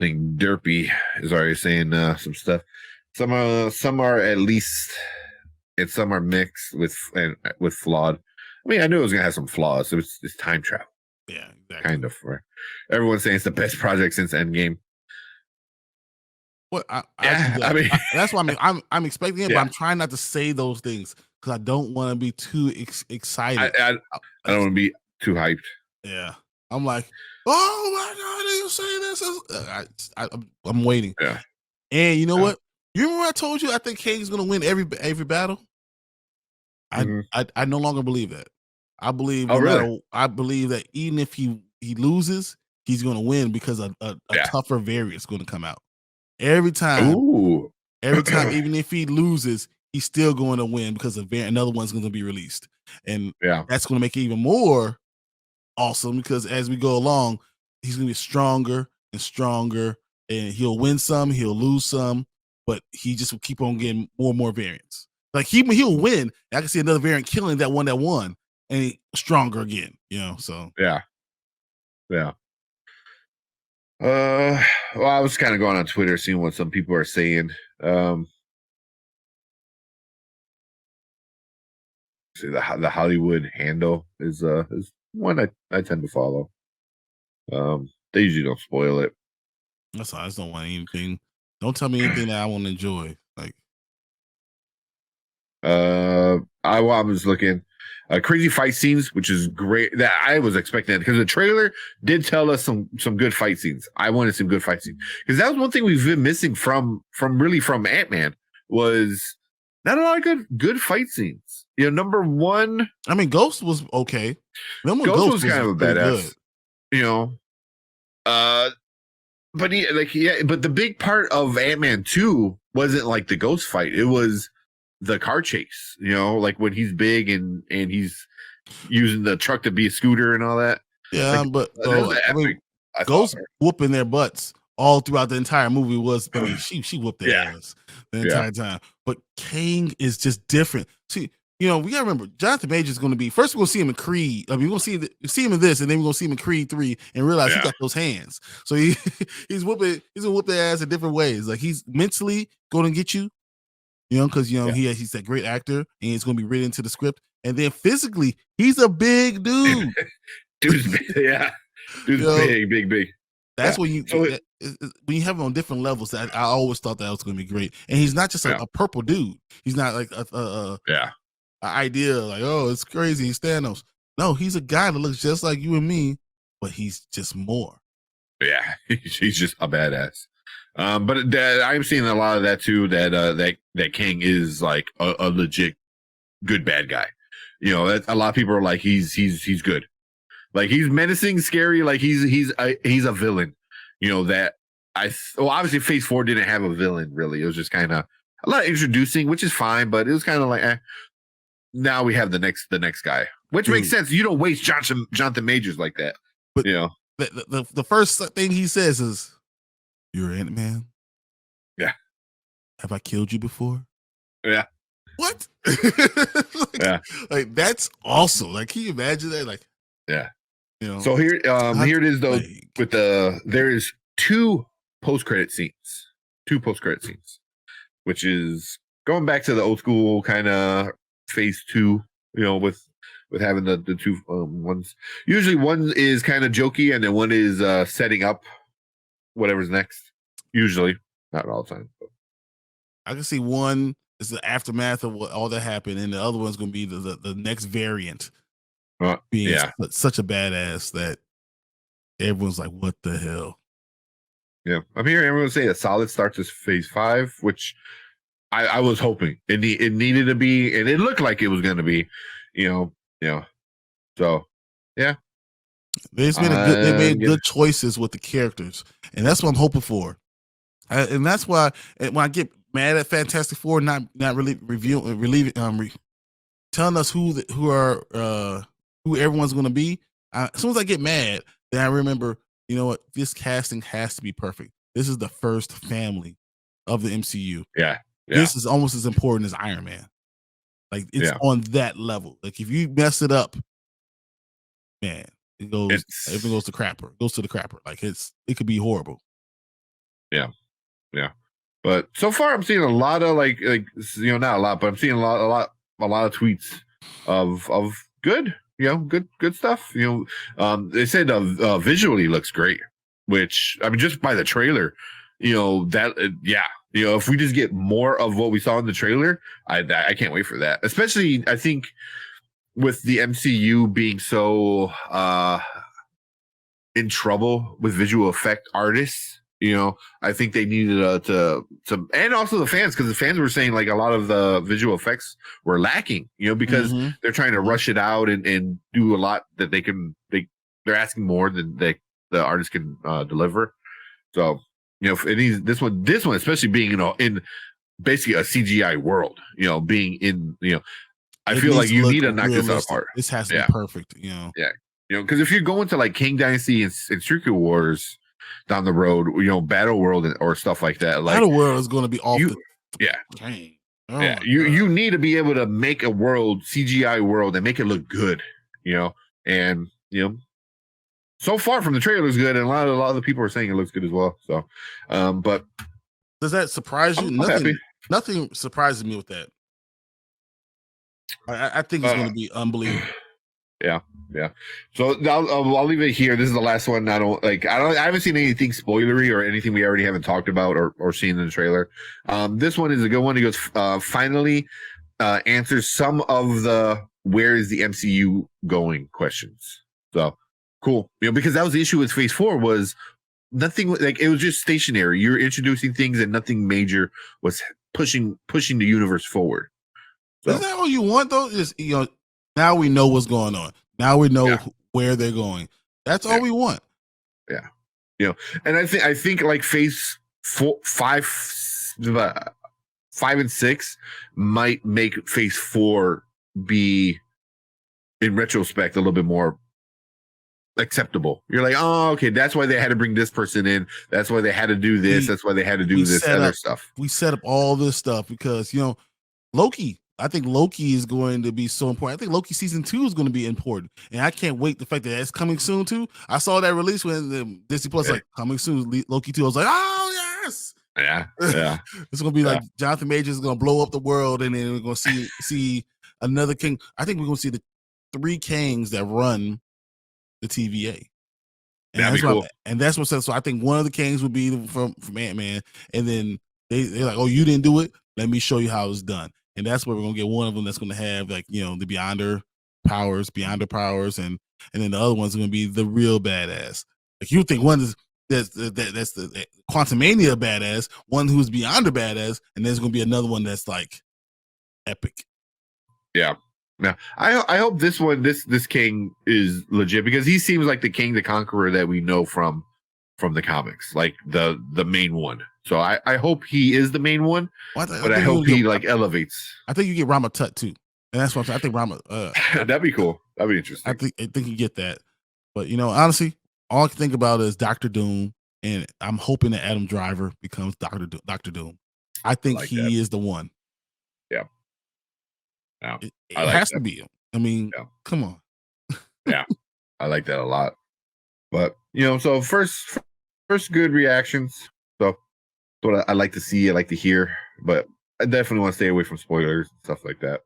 think Derpy is already saying some stuff. Some are at least, and some are mixed with flawed. I mean, I knew it was gonna have some flaws. It's time travel. Yeah, exactly. Kind of. Right? Everyone's saying it's the best project since Endgame. Well, I mean, that's why I'm expecting it, yeah. but I'm trying not to say those things because I don't want to be too excited. I don't want to be too hyped. Yeah, I'm like, oh my god, you say this? I'm waiting. Yeah, and you know what? You remember I told you I think Kang's gonna win every battle. I no longer believe that. I believe I believe that even if he loses, he's gonna win because a tougher variant is gonna come out. Every time, Ooh. even if he loses, he's still going to win because another one's going to be released, and that's going to make it even more awesome. Because as we go along, he's going to be stronger and stronger, and he'll win some, he'll lose some, but he just will keep on getting more and more variants. Like he'll win. I can see another variant killing that one, and he's stronger again. So yeah. Well, I was kind of going on Twitter, seeing what some people are saying. See, the Hollywood handle is one I tend to follow. They usually don't spoil it. That's all. I just don't want anything. Don't tell me anything that I want to enjoy. Like, I was looking crazy fight scenes, which is great. That I was expecting that because the trailer did tell us some good fight scenes. I wanted some good fight scenes because that was one thing we've been missing from Antman was not a lot of good fight scenes. Number one, I mean, Ghost was okay. Ghost was kind of a badass. Good. But but the big part of Ant-Man 2 wasn't like the ghost fight. It was the car chase, like when he's big and he's using the truck to be a scooter and all that. Yeah, but Ghost whooping their butts all throughout the entire movie she whooped their ass the entire time. But Kang is just different. See, we gotta remember Jonathan Majors is going to be first. We're going to see him in Creed. I mean, we're going to see him in this, and then we're going to see him in Creed 3 and realize he got those hands. So he's gonna whoop their ass in different ways. Like he's mentally going to get you. Because he's that great actor, and he's going to be written into the script. And then physically, he's a big dude. Dude's big. That's when you have him on different levels. I always thought that was going to be great. And he's not just a purple dude. He's not like an idea like, oh, it's crazy. He's Thanos. No, he's a guy that looks just like you and me, but he's just more. Yeah, he's just a badass. But I'm seeing a lot of that too. That Kang is like a legit good bad guy. A lot of people are like he's good, like he's menacing, scary, like he's a villain. That obviously Phase 4 didn't have a villain really. It was just kind of a lot of introducing, which is fine, but it was kind of like now we have the next guy, which makes sense. You don't waste Jonathan Majors like that. But the first thing he says is, "You're Ant-Man." Yeah. Have I killed you before? Yeah. What? Like that's awesome. Like, can you imagine that? Like, yeah. So here it is though. There is two post-credit scenes, which is going back to the old school kind of Phase 2. With having the two ones. Usually one is kind of jokey, and then one is setting up whatever's next. Usually, not all the time. But. I can see one is the aftermath of what all that happened, and the other one's going to be the next variant being such a badass that everyone's like, "What the hell?" Yeah, I'm hearing everyone say a solid start to Phase 5, which I was hoping it needed to be, and it looked like it was going to be. So yeah. They made good choices with the characters, and that's what I'm hoping for. And that's why when I get mad at Fantastic Four not really telling us who everyone's going to be, as soon as I get mad, then I remember, you know what, this casting has to be perfect. This is the first family of the MCU. Yeah. This is almost as important as Iron Man. Like it's on that level. Like if you mess it up, man, everything goes to crapper. It goes to the crapper. Like it could be horrible. Yeah. But so far, I'm seeing a lot of like not a lot, but I'm seeing a lot of tweets of good, good stuff. They said visually looks great, which I mean, just by the trailer, if we just get more of what we saw in the trailer, I can't wait for that. Especially, I think with the MCU being so in trouble with visual effect artists. I think they needed to and also the fans, because the fans were saying like a lot of the visual effects were lacking, because they're trying to rush it out and do a lot that they're asking more than the artist can deliver. So, it needs this one especially being, in basically a CGI world, being in, I feel like you need to knock this out apart. This has to be perfect, Yeah. Because if you're going to like King Dynasty and Secret Wars down the road, Battle World or stuff like that, like Battle World is going to be off the chain. You need to be able to make a world, CGI world, and make it look good, and so far from the trailer looks good, and a lot of the people are saying it looks good as well. So, but does that surprise you? Nothing surprises me with that. I think it's going to be unbelievable. Yeah. So I'll leave it here. This is the last one. I haven't seen anything spoilery or anything we already haven't talked about or seen in the trailer. This one is a good one. He goes, finally answers some of the where is the MCU going questions. So cool. Because that was the issue with Phase 4 was nothing, like it was just stationary. You're introducing things and nothing major was pushing the universe forward. So, is that all you want though? Is now we know what's going on. Now we know where they're going. That's all we want. Yeah. And I think like Phase 4, 5 and 6 might make Phase 4 be, in retrospect, a little bit more acceptable. You're like, oh, okay, that's why they had to bring this person in. That's why they had to do this. That's why they had to do this other stuff. We set up all this stuff because, Loki. I think Loki is going to be so important. I think Loki season 2 is going to be important, and I can't wait. The fact that it's coming soon too. I saw that release when the Disney Plus like coming soon. Loki 2. I was like, oh yes, yeah. It's going to be like Jonathan Majors is going to blow up the world, and then we're going to see another king. I think we're going to see the 3 kings that run the TVA. And that'd be cool. And that's what says. So I think one of the kings would be from Ant-Man, and then they're like, oh, you didn't do it. Let me show you how it's done. And that's where we're gonna get one of them that's gonna have like the beyonder powers, and then the other one's gonna be the real badass. Like you think one is that's the Quantumania badass, one who's beyond the badass, and there's gonna be another one that's like epic. Yeah. Now I hope this one this king is legit, because he seems like the King the Conqueror that we know from the comics, like the main one. So I hope he is the main one, but I hope he like elevates. I think you get Rama Tut too, and that's what I think. Rama, that'd be cool. That'd be interesting. I think you get that, but honestly, all I can think about is Doctor Doom, and I'm hoping that Adam Driver becomes Doctor Doom. I think he is the one. Yeah, it has to be. I mean, come on. Yeah, I like that a lot. But so first good reactions. So what I like to see, I like to hear, but I definitely want to stay away from spoilers and stuff like that.